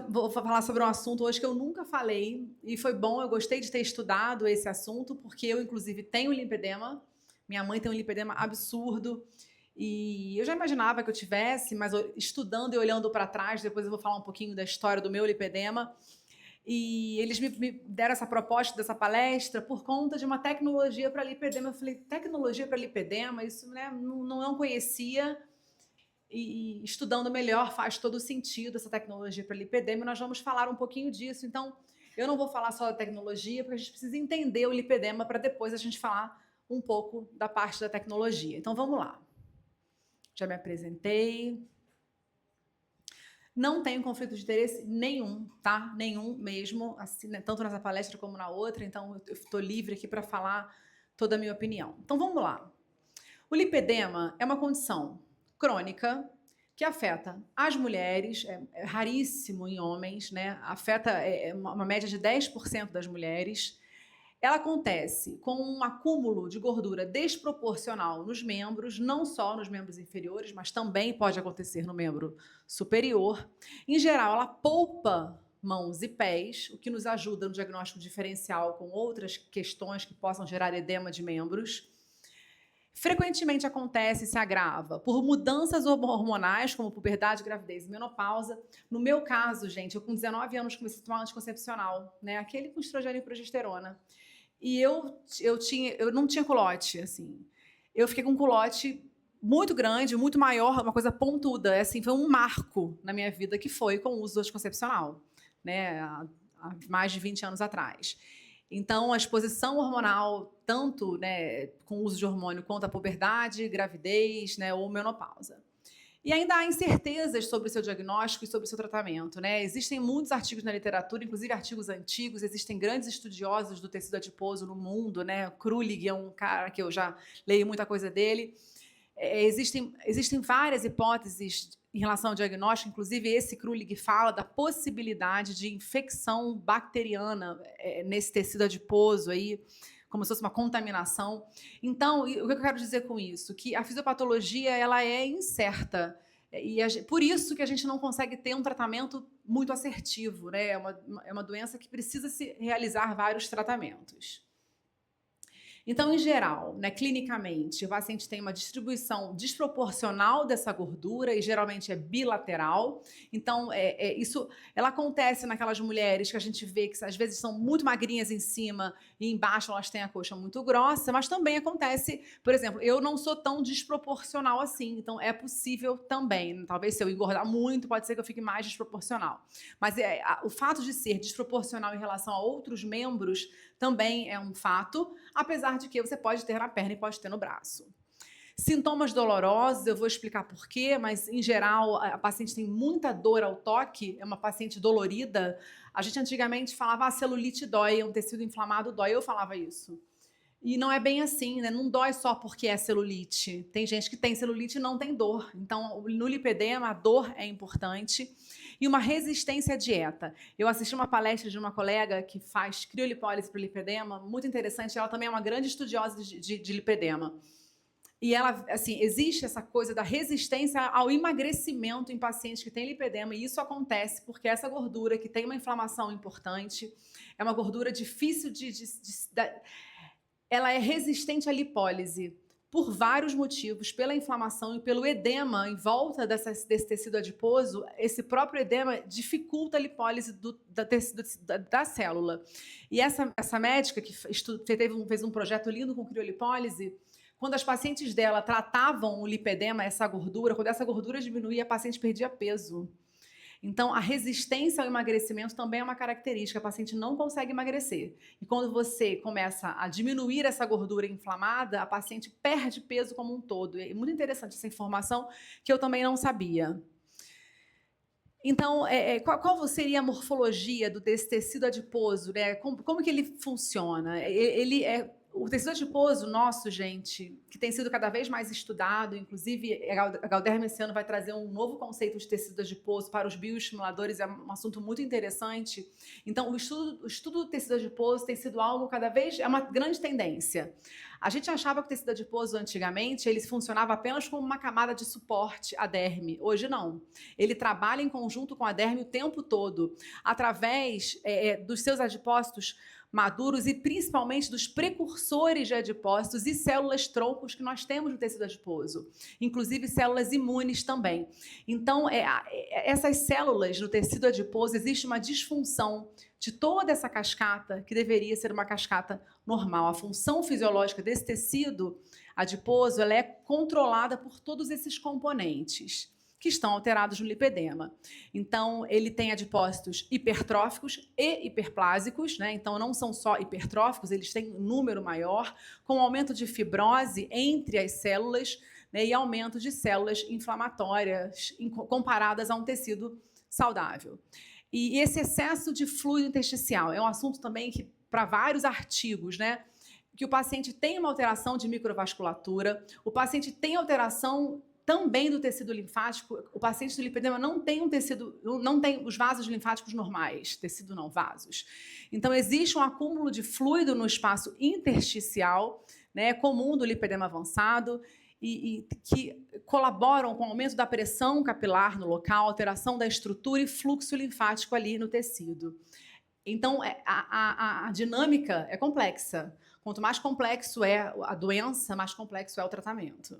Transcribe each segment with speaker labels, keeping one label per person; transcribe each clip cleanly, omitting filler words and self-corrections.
Speaker 1: Vou falar sobre um assunto hoje que eu nunca falei, e foi bom, eu gostei de ter estudado esse assunto, porque eu, inclusive, tenho lipedema. Minha mãe tem um lipedema absurdo, e eu já imaginava que eu tivesse, mas estudando e olhando para trás, depois eu vou falar um pouquinho da história do meu lipedema. E eles me deram essa proposta dessa palestra por conta de uma tecnologia para lipedema. Eu falei, tecnologia para lipedema? Isso, né, não conhecia. E estudando melhor faz todo sentido essa tecnologia para lipedema, e nós vamos falar um pouquinho disso. Então, eu não vou falar só da tecnologia, porque a gente precisa entender o lipedema para depois a gente falar um pouco da parte da tecnologia. Então, vamos lá. Já me apresentei. Não tenho conflito de interesse nenhum, tá? Nenhum mesmo, assim, né? Tanto nessa palestra como na outra. Então, eu estou livre aqui para falar toda a minha opinião. Então, vamos lá. O lipedema é uma condição crônica que afeta as mulheres, é raríssimo em homens, né? Afeta uma média de 10% das mulheres. Ela acontece com um acúmulo de gordura desproporcional nos membros, não só nos membros inferiores, mas também pode acontecer no membro superior. Em geral, ela poupa mãos e pés, o que nos ajuda no diagnóstico diferencial com outras questões que possam gerar edema de membros. Frequentemente acontece e se agrava por mudanças hormonais, como puberdade, gravidez e menopausa. No meu caso, gente, eu com 19 anos comecei a tomar anticoncepcional, né? Aquele com estrogênio e progesterona. E eu não tinha culote, assim. Eu fiquei com um culote muito grande, muito maior, uma coisa pontuda. Assim, foi um marco na minha vida que foi com o uso do anticoncepcional, né? Há mais de 20 anos atrás. Então, a exposição hormonal, tanto, né, com o uso de hormônio quanto a puberdade, gravidez, né, ou menopausa. E ainda há incertezas sobre o seu diagnóstico e sobre o seu tratamento, né? Existem muitos artigos na literatura, inclusive artigos antigos, existem grandes estudiosos do tecido adiposo no mundo, né? Krulig é um cara que eu já leio muita coisa dele. Existem várias hipóteses em relação ao diagnóstico, inclusive esse Krulig fala da possibilidade de infecção bacteriana nesse tecido adiposo aí, como se fosse uma contaminação. Então, o que eu quero dizer com isso? Que a fisiopatologia ela é incerta. Por isso que a gente não consegue ter um tratamento muito assertivo, né? É uma doença que precisa se realizar vários tratamentos. Então, em geral, né, clinicamente, o paciente tem uma distribuição desproporcional dessa gordura e geralmente é bilateral. Então, isso ela acontece naquelas mulheres que a gente vê que às vezes são muito magrinhas em cima e embaixo elas têm a coxa muito grossa, mas também acontece, por exemplo, eu não sou tão desproporcional assim, então é possível também. Talvez se eu engordar muito, pode ser que eu fique mais desproporcional. Mas o fato de ser desproporcional em relação a outros membros também é um fato, apesar de que você pode ter na perna e pode ter no braço. Sintomas dolorosos, eu vou explicar por quê, mas em geral a paciente tem muita dor ao toque, é uma paciente dolorida. A gente antigamente falava, celulite dói, é um tecido inflamado dói, eu falava isso. E não é bem assim, né? Não dói só porque é celulite. Tem gente que tem celulite e não tem dor. Então, no lipedema, a dor é importante. E uma resistência à dieta. Eu assisti uma palestra de uma colega que faz criolipólise para lipedema, muito interessante. Ela também é uma grande estudiosa de lipedema. E ela, assim, existe essa coisa da resistência ao emagrecimento em pacientes que têm lipedema, e isso acontece porque essa gordura, que tem uma inflamação importante, é uma gordura difícil ela é resistente à lipólise por vários motivos, pela inflamação e pelo edema em volta desse tecido adiposo. Esse próprio edema dificulta a lipólise da célula. E essa médica que fez um projeto lindo com criolipólise, quando as pacientes dela tratavam o lipedema, essa gordura, quando essa gordura diminuía, a paciente perdia peso. Então, a resistência ao emagrecimento também é uma característica. A paciente não consegue emagrecer. E quando você começa a diminuir essa gordura inflamada, a paciente perde peso como um todo. É muito interessante essa informação que eu também não sabia. Então, qual seria a morfologia desse tecido adiposo, né? Como que ele funciona? O tecido adiposo nosso, gente, que tem sido cada vez mais estudado, inclusive a Galderma esse ano vai trazer um novo conceito de tecido adiposo para os bioestimuladores, é um assunto muito interessante. Então, o estudo do tecido adiposo tem sido algo cada vez, é uma grande tendência. A gente achava que o tecido adiposo antigamente, ele funcionava apenas como uma camada de suporte à derme. Hoje não. Ele trabalha em conjunto com a derme o tempo todo, através dos seus adipócitos maduros e principalmente dos precursores de adipócitos e células troncos que nós temos no tecido adiposo, inclusive células imunes também. Então, essas células no tecido adiposo, existe uma disfunção de toda essa cascata que deveria ser uma cascata normal. A função fisiológica desse tecido adiposo, ela é controlada por todos esses componentes que estão alterados no lipedema. Então, ele tem adipócitos hipertróficos e hiperplásicos, né? Então, não são só hipertróficos, eles têm um número maior, com aumento de fibrose entre as células, né? E aumento de células inflamatórias comparadas a um tecido saudável. E esse excesso de fluido intersticial é um assunto também que, para vários artigos, né? Que o paciente tem uma alteração de microvasculatura, o paciente tem alteração também do tecido linfático. O paciente do lipedema não tem um tecido, não tem os vasos linfáticos normais, tecido não, vasos. Então, existe um acúmulo de fluido no espaço intersticial, né, comum do lipedema avançado, e que colaboram com o aumento da pressão capilar no local, alteração da estrutura e fluxo linfático ali no tecido. Então, a dinâmica é complexa. Quanto mais complexo é a doença, mais complexo é o tratamento.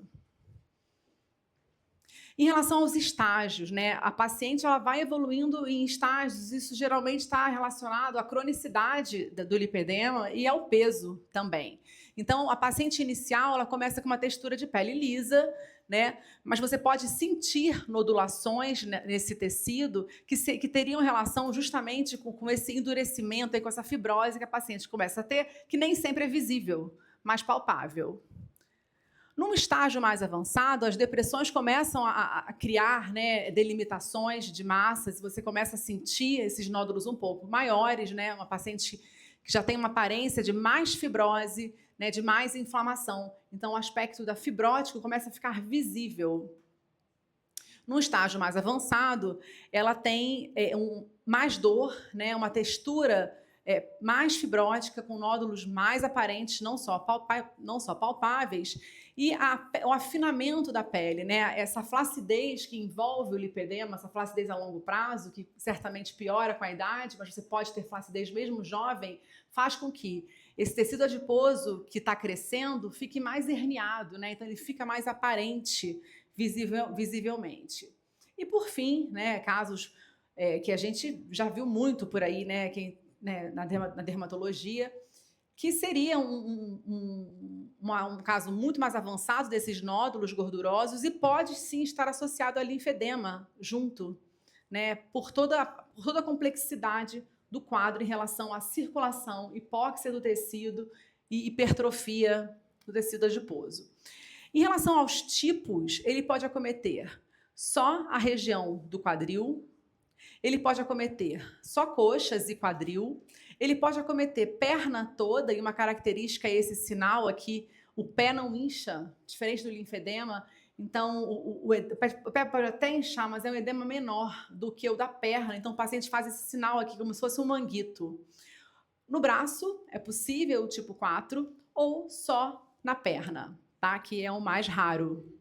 Speaker 1: Em relação aos estágios, né? A paciente ela vai evoluindo em estágios, isso geralmente está relacionado à cronicidade do lipedema e ao peso também. Então, a paciente inicial ela começa com uma textura de pele lisa, né? Mas você pode sentir nodulações nesse tecido que teriam relação justamente com esse endurecimento, com essa fibrose que a paciente começa a ter, que nem sempre é visível, mas palpável. Num estágio mais avançado, as depressões começam a criar, né, delimitações de massas, você começa a sentir esses nódulos um pouco maiores, né, uma paciente que já tem uma aparência de mais fibrose, né, de mais inflamação. Então, o aspecto da fibrótico começa a ficar visível. Num estágio mais avançado, ela tem mais dor, né, uma textura mais fibrótica, com nódulos mais aparentes, não só palpáveis, e o afinamento da pele, né? Essa flacidez que envolve o lipedema, essa flacidez a longo prazo, que certamente piora com a idade, mas você pode ter flacidez mesmo jovem, faz com que esse tecido adiposo que está crescendo fique mais herniado, né? Então ele fica mais aparente visivelmente. E por fim, né, casos que a gente já viu muito por aí, né, na dermatologia, que seria um caso muito mais avançado desses nódulos gordurosos e pode sim estar associado a linfedema junto, né, por toda a complexidade do quadro em relação à circulação, hipóxia do tecido e hipertrofia do tecido adiposo. Em relação aos tipos, ele pode acometer só a região do quadril, ele pode acometer só coxas e quadril, ele pode acometer perna toda, e uma característica é esse sinal aqui, o pé não incha, diferente do linfedema. Então, o pé pode até inchar, mas é um edema menor do que o da perna. Então, o paciente faz esse sinal aqui como se fosse um manguito. No braço, é possível o tipo 4, ou só na perna, tá? Que é o mais raro.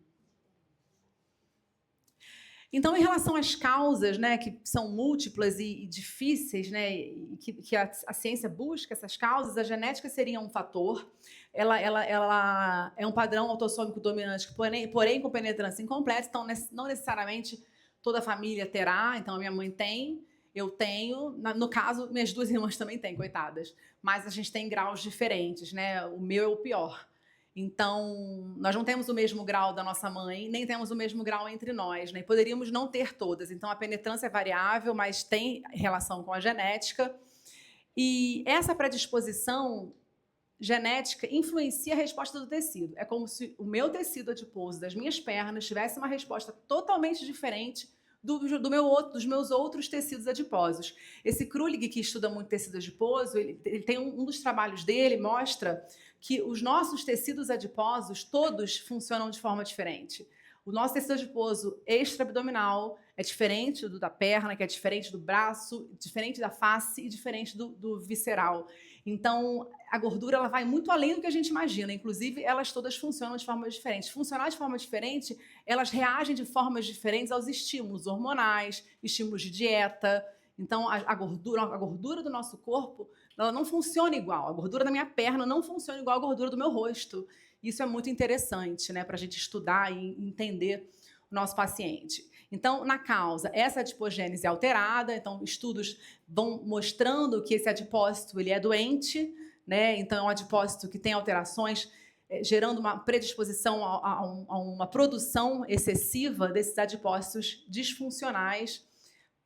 Speaker 1: Então, em relação às causas, né, que são múltiplas e difíceis, né, e que a ciência busca essas causas, a genética seria um fator. Ela é um padrão autossômico dominante, porém com penetrância incompleta, então não necessariamente toda a família terá. Então, a minha mãe tem, eu tenho, no caso, minhas duas irmãs também têm, coitadas. Mas a gente tem graus diferentes, né? O meu é o pior. Então, nós não temos o mesmo grau da nossa mãe, nem temos o mesmo grau entre nós, né? E poderíamos não ter todas. Então, a penetrância é variável, mas tem relação com a genética. E essa predisposição genética influencia a resposta do tecido. É como se o meu tecido adiposo das minhas pernas tivesse uma resposta totalmente diferente dos meus outros tecidos adiposos. Esse Krulig, que estuda muito tecido adiposo, ele tem um dos trabalhos dele, mostra que os nossos tecidos adiposos todos funcionam de forma diferente. O nosso tecido adiposo extra-abdominal é diferente do da perna, que é diferente do braço, diferente da face e diferente do visceral. Então, a gordura ela vai muito além do que a gente imagina. Inclusive, elas todas funcionam de forma diferente. Funcionar de forma diferente, elas reagem de formas diferentes aos estímulos hormonais, estímulos de dieta. Então, a gordura do nosso corpo, ela não funciona igual. A gordura da minha perna não funciona igual a gordura do meu rosto. Isso é muito interessante, né, para a gente estudar e entender o nosso paciente. Então, na causa, essa adipogênese é alterada, então estudos vão mostrando que esse adipócito ele é doente, né? Então é um adipócito que tem alterações, gerando uma predisposição a uma produção excessiva desses adipócitos disfuncionais,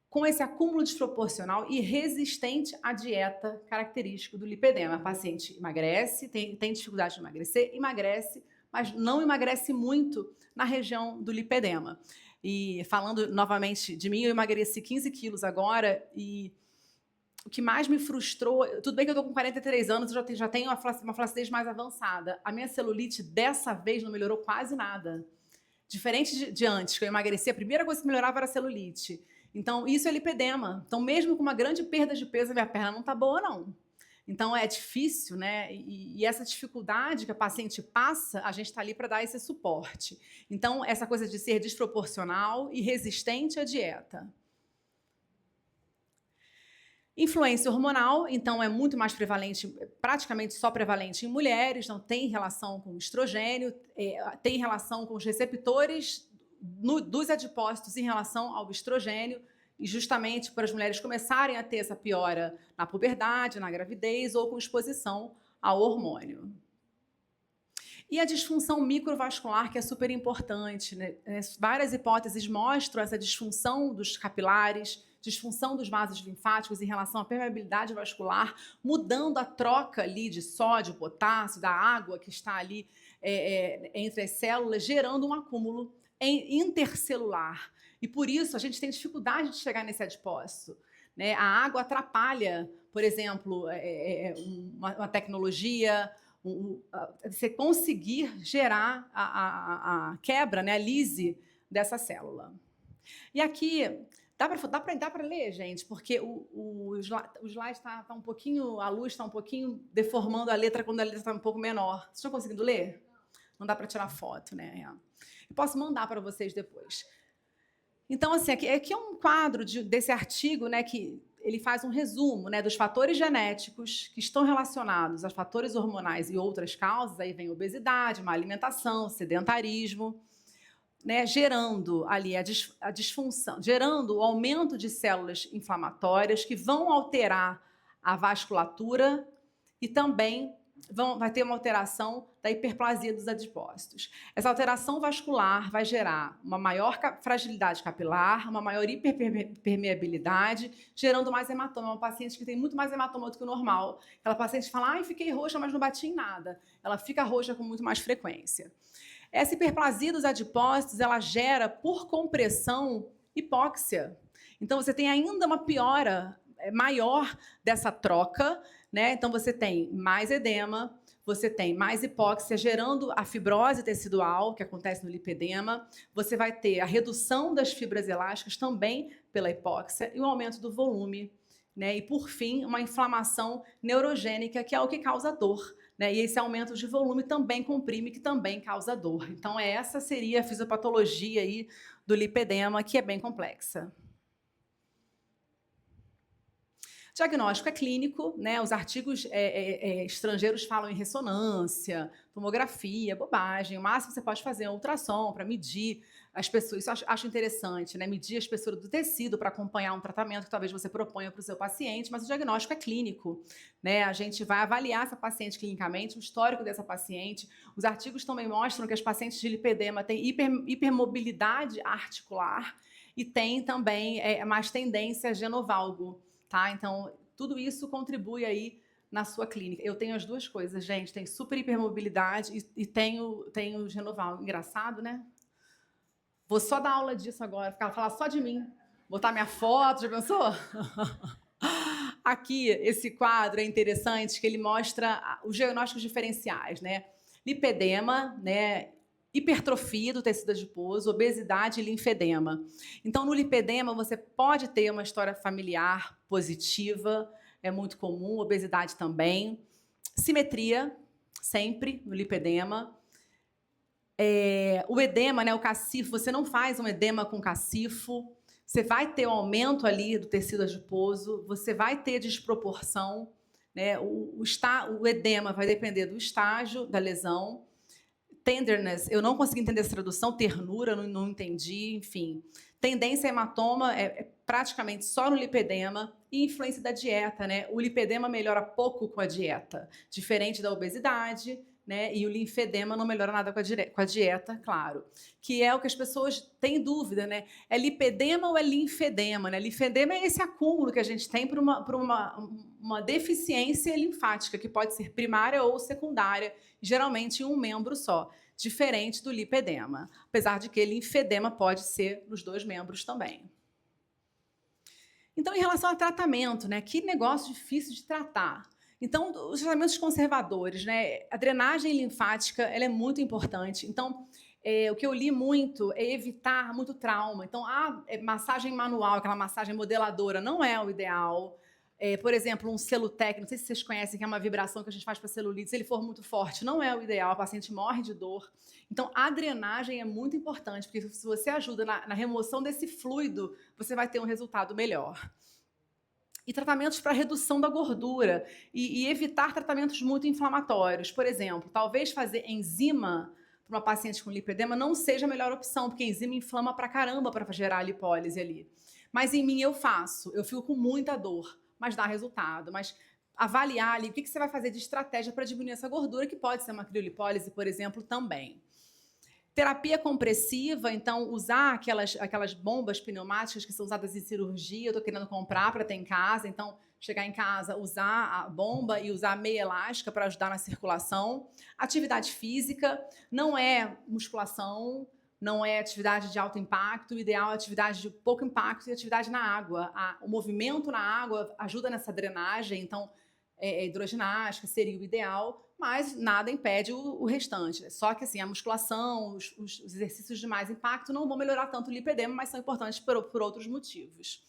Speaker 1: com esse acúmulo desproporcional e resistente à dieta característico do lipedema. A paciente emagrece, tem dificuldade de emagrecer, emagrece, mas não emagrece muito na região do lipedema. E falando novamente de mim, eu emagreci 15 quilos agora e o que mais me frustrou, tudo bem que eu estou com 43 anos, eu já tenho uma flacidez mais avançada. A minha celulite dessa vez não melhorou quase nada. Diferente de antes, que eu emagreci, a primeira coisa que melhorava era a celulite. Então, isso é lipedema. Então, mesmo com uma grande perda de peso, a minha perna não está boa, não. Então, é difícil, né? E essa dificuldade que a paciente passa, a gente está ali para dar esse suporte. Então, essa coisa de ser desproporcional e resistente à dieta. Influência hormonal, então, é muito mais prevalente, praticamente só prevalente em mulheres, não tem relação com o estrogênio, tem relação com os receptores dos adipócitos em relação ao estrogênio, e justamente para as mulheres começarem a ter essa piora na puberdade, na gravidez ou com exposição ao hormônio. E a disfunção microvascular, que é super importante, né? Várias hipóteses mostram essa disfunção dos capilares, disfunção dos vasos linfáticos em relação à permeabilidade vascular, mudando a troca ali de sódio, potássio, da água que está ali entre as células, gerando um acúmulo intercelular. E por isso a gente tem dificuldade de chegar nesse adipócito, né? A água atrapalha, por exemplo, uma tecnologia, você conseguir gerar a quebra, né, a lise dessa célula. E aqui, dá para ler, gente, porque o slide está um pouquinho, a luz está um pouquinho deformando a letra quando a letra está um pouco menor. Vocês estão conseguindo ler? Não dá para tirar foto, né? Eu posso mandar para vocês depois. Então, assim, aqui é um quadro desse artigo, né, que ele faz um resumo, né, dos fatores genéticos que estão relacionados aos fatores hormonais e outras causas. Aí vem obesidade, má alimentação, sedentarismo, né, gerando ali a disfunção, gerando o aumento de células inflamatórias que vão alterar a vasculatura e também vai ter uma alteração da hiperplasia dos adipócitos. Essa alteração vascular vai gerar uma maior fragilidade capilar, uma maior hiperpermeabilidade, gerando mais hematoma. Uma paciente que tem muito mais hematoma do que o normal. Aquela paciente fala, ai, fiquei roxa, mas não bati em nada. Ela fica roxa com muito mais frequência. Essa hiperplasia dos adipócitos, ela gera, por compressão, hipóxia. Então, você tem ainda uma piora maior dessa troca, né? Então, você tem mais edema, você tem mais hipóxia, gerando a fibrose tecidual, que acontece no lipedema. Você vai ter a redução das fibras elásticas também pela hipóxia e o aumento do volume, né? E, por fim, uma inflamação neurogênica, que é o que causa dor, né? E esse aumento de volume também comprime, que também causa dor. Então, essa seria a fisiopatologia aí do lipedema, que é bem complexa. Diagnóstico é clínico, né? Os artigos estrangeiros falam em ressonância, tomografia, bobagem. O máximo que você pode fazer é um ultrassom para medir a espessura. Isso eu acho interessante, né? Medir a espessura do tecido para acompanhar um tratamento que talvez você proponha para o seu paciente, mas o diagnóstico é clínico, né? A gente vai avaliar essa paciente clinicamente, o histórico dessa paciente. Os artigos também mostram que as pacientes de lipedema têm hipermobilidade articular e têm também mais tendência a genovalgo. Tá? Então, tudo isso contribui aí na sua clínica. Eu tenho as duas coisas, gente. Tenho super hipermobilidade e tenho genoval. Engraçado, né? Vou só dar aula disso agora, falar só de mim. Botar minha foto, já pensou? Aqui, esse quadro é interessante, que ele mostra os diagnósticos diferenciais, né? Lipedema, né? Hipertrofia do tecido adiposo, obesidade e linfedema. Então, no lipedema, você pode ter uma história familiar positiva, é muito comum, obesidade também. Simetria, sempre, no lipedema. O edema, né, o cacifo, você não faz um edema com cacifo, você vai ter um aumento ali do tecido adiposo, você vai ter desproporção, né? O edema vai depender do estágio da lesão. Tenderness, eu não consegui entender essa tradução, ternura, não entendi, enfim. Tendência a hematoma é praticamente só no lipedema e influência da dieta, né? O lipedema melhora pouco com a dieta, diferente da obesidade, né? E o linfedema não melhora nada com a dieta, claro. Que é o que as pessoas têm dúvida, né? É lipedema ou é linfedema, né? Linfedema é esse acúmulo que a gente tem por uma deficiência linfática, que pode ser primária ou secundária, geralmente em um membro só, diferente do lipedema, apesar de que linfedema pode ser nos 2 membros também. Então, em relação ao tratamento, né, que negócio difícil de tratar. Então, os tratamentos conservadores, né, a drenagem linfática, ela é muito importante. Então, o que eu li muito é evitar muito trauma. Então, massagem manual, aquela massagem modeladora, não é o ideal. Por exemplo, um Celutec, não sei se vocês conhecem, que é uma vibração que a gente faz para celulite, se ele for muito forte, não é o ideal, o paciente morre de dor. Então, a drenagem é muito importante, porque se você ajuda na remoção desse fluido, você vai ter um resultado melhor. E tratamentos para redução da gordura e evitar tratamentos muito inflamatórios. Por exemplo, talvez fazer enzima para uma paciente com lipedema não seja a melhor opção, porque a enzima inflama pra caramba para gerar a lipólise ali. Mas em mim eu faço, eu fico com muita dor, mas dá resultado. Mas avaliar ali o que você vai fazer de estratégia para diminuir essa gordura, que pode ser uma criolipólise, por exemplo, também. Terapia compressiva, então usar aquelas bombas pneumáticas que são usadas em cirurgia, eu estou querendo comprar para ter em casa, então chegar em casa, usar a bomba e usar a meia elástica para ajudar na circulação. Atividade física, não é musculação, não é atividade de alto impacto, o ideal é atividade de pouco impacto e atividade na água. O movimento na água ajuda nessa drenagem, então hidroginástica seria o ideal, mas nada impede o restante. Só que assim, a musculação, os exercícios de mais impacto não vão melhorar tanto o lipedema, mas são importantes por outros motivos.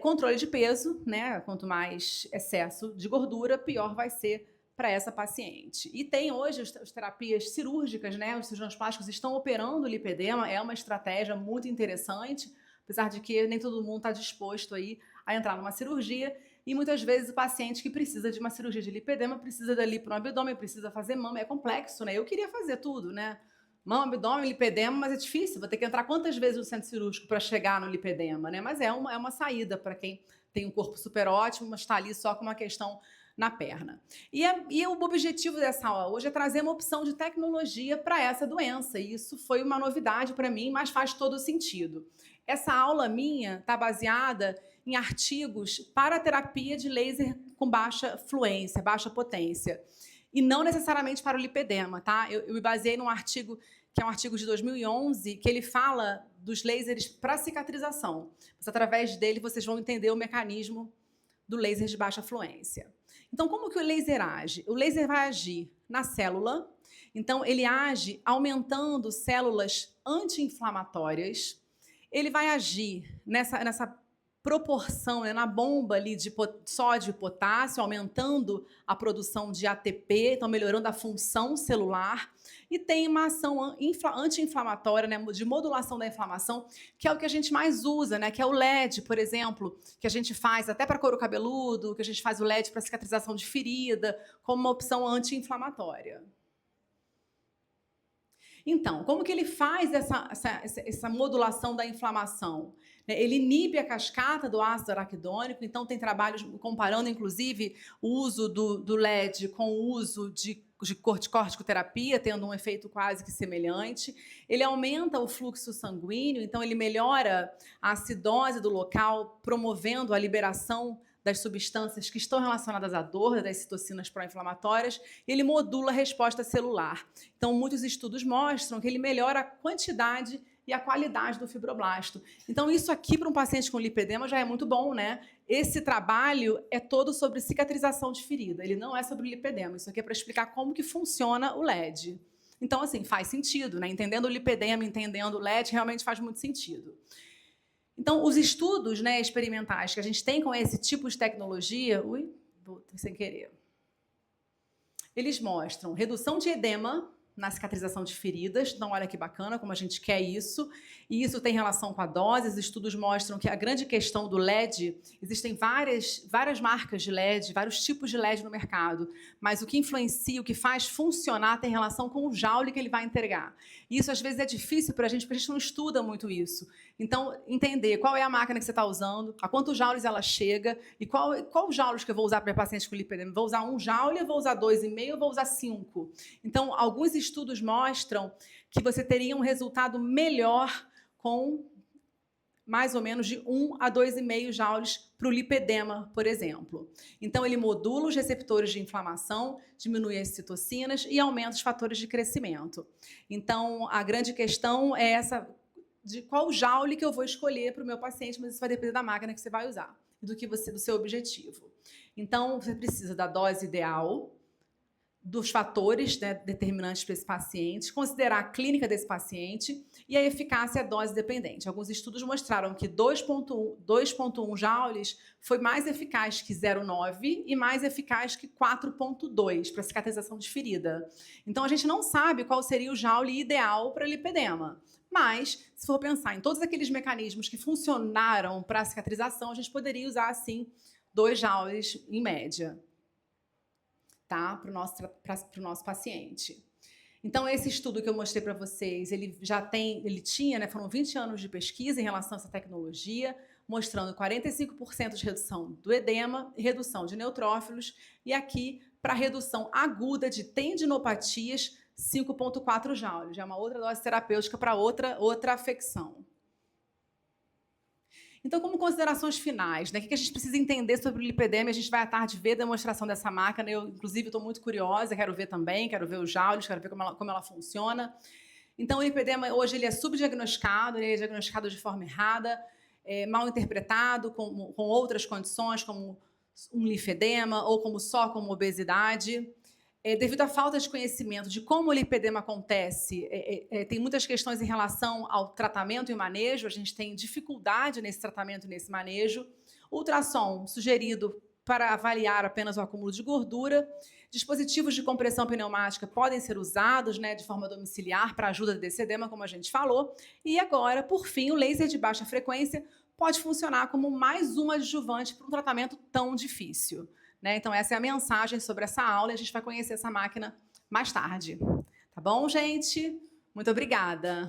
Speaker 1: Controle de peso, né? Quanto mais excesso de gordura, pior vai ser para essa paciente. E tem hoje as terapias cirúrgicas, né? Os cirurgiões plásticos estão operando o lipedema, é uma estratégia muito interessante, apesar de que nem todo mundo está disposto aí a entrar numa cirurgia. E muitas vezes o paciente que precisa de uma cirurgia de lipedema precisa dali para o abdômen, precisa fazer mama, é complexo, né? Eu queria fazer tudo, né? Mama, abdômen, lipedema, mas é difícil, vou ter que entrar quantas vezes no centro cirúrgico para chegar no lipedema, né? Mas é uma saída para quem tem um corpo super ótimo, mas está ali só com uma questão na perna. E o objetivo dessa aula hoje é trazer uma opção de tecnologia para essa doença, e isso foi uma novidade para mim, mas faz todo sentido. Essa aula minha está baseada em artigos para terapia de laser com baixa fluência, baixa potência, e não necessariamente para o lipedema, tá? Eu me baseei num artigo que é um artigo de 2011, que ele fala dos lasers para cicatrização. Mas, através dele, vocês vão entender o mecanismo do laser de baixa fluência. Então, como que o laser age? O laser vai agir na célula, então ele age aumentando células anti-inflamatórias, ele vai agir nessa proporção, né, na bomba ali de sódio e potássio, aumentando a produção de ATP, então melhorando a função celular, e tem uma ação anti-inflamatória, né, de modulação da inflamação, que é o que a gente mais usa, né, que é o LED, por exemplo, que a gente faz até para couro cabeludo, que a gente faz o LED para cicatrização de ferida, como uma opção anti-inflamatória. Então, como que ele faz essa modulação da inflamação? Ele inibe a cascata do ácido araquidônico, então tem trabalhos comparando, inclusive, o uso do LED com o uso de corticoterapia, tendo um efeito quase que semelhante. Ele aumenta o fluxo sanguíneo, então ele melhora a acidose do local, promovendo a liberação das substâncias que estão relacionadas à dor, das citocinas pró-inflamatórias, e ele modula a resposta celular. Então, muitos estudos mostram que ele melhora a quantidade e a qualidade do fibroblasto. Então, isso aqui para um paciente com lipedema já é muito bom, né? Esse trabalho é todo sobre cicatrização de ferida, ele não é sobre lipedema. Isso aqui é para explicar como que funciona o LED. Então, assim, faz sentido, né? Entendendo o lipedema, entendendo o LED, realmente faz muito sentido. Então, os estudos, né, experimentais que a gente tem com esse tipo de tecnologia... Ui, vou sem querer. Eles mostram redução de edema na cicatrização de feridas. Então, olha que bacana como a gente quer isso. E isso tem relação com a dose. Os estudos mostram que a grande questão do LED, existem várias marcas de LED, vários tipos de LED no mercado, mas o que influencia, o que faz funcionar tem relação com o joule que ele vai entregar. E isso, às vezes, é difícil para a gente, porque a gente não estuda muito isso. Então, entender qual é a máquina que você está usando, a quantos joules ela chega e qual joules que eu vou usar para pacientes com lipedema. Vou usar 1 joule, vou usar 2,5, vou usar 5. Então, alguns estudos mostram que você teria um resultado melhor com mais ou menos de 1 a 2,5 joules para o lipedema, por exemplo. Então, ele modula os receptores de inflamação, diminui as citocinas e aumenta os fatores de crescimento. Então, a grande questão é essa de qual joule que eu vou escolher para o meu paciente, mas isso vai depender da máquina que você vai usar e do seu objetivo. Então, você precisa da dose ideal, dos fatores, né, determinantes para esse paciente, considerar a clínica desse paciente e a eficácia dose dependente. Alguns estudos mostraram que 2,1 joules foi mais eficaz que 0,9 e mais eficaz que 4,2 para cicatrização de ferida. Então, a gente não sabe qual seria o joule ideal para lipedema. Mas, se for pensar em todos aqueles mecanismos que funcionaram para a cicatrização, a gente poderia usar, assim, 2 joules em média, tá? Para o nosso paciente. Então, esse estudo que eu mostrei para vocês, ele tinha, né, foram 20 anos de pesquisa em relação a essa tecnologia, mostrando 45% de redução do edema e redução de neutrófilos, e aqui, para redução aguda de tendinopatias, 5,4 joules. Já é uma outra dose terapêutica para outra afecção. Então, como considerações finais, né, o que a gente precisa entender sobre o lipedema? A gente vai à tarde ver a demonstração dessa máquina. Eu, inclusive, estou muito curiosa, quero ver também, quero ver os joules, quero ver como ela funciona. Então, o lipedema, hoje, ele é subdiagnosticado, ele é diagnosticado de forma errada, mal interpretado, com outras condições, como um linfedema ou como obesidade. Devido à falta de conhecimento de como o lipedema acontece, tem muitas questões em relação ao tratamento e manejo, a gente tem dificuldade nesse tratamento e nesse manejo. Ultrassom sugerido para avaliar apenas o acúmulo de gordura. Dispositivos de compressão pneumática podem ser usados, né, de forma domiciliar para ajuda desse edema, como a gente falou. E agora, por fim, o laser de baixa frequência pode funcionar como mais um adjuvante para um tratamento tão difícil, né? Então, essa é a mensagem sobre essa aula e a gente vai conhecer essa máquina mais tarde. Tá bom, gente? Muito obrigada.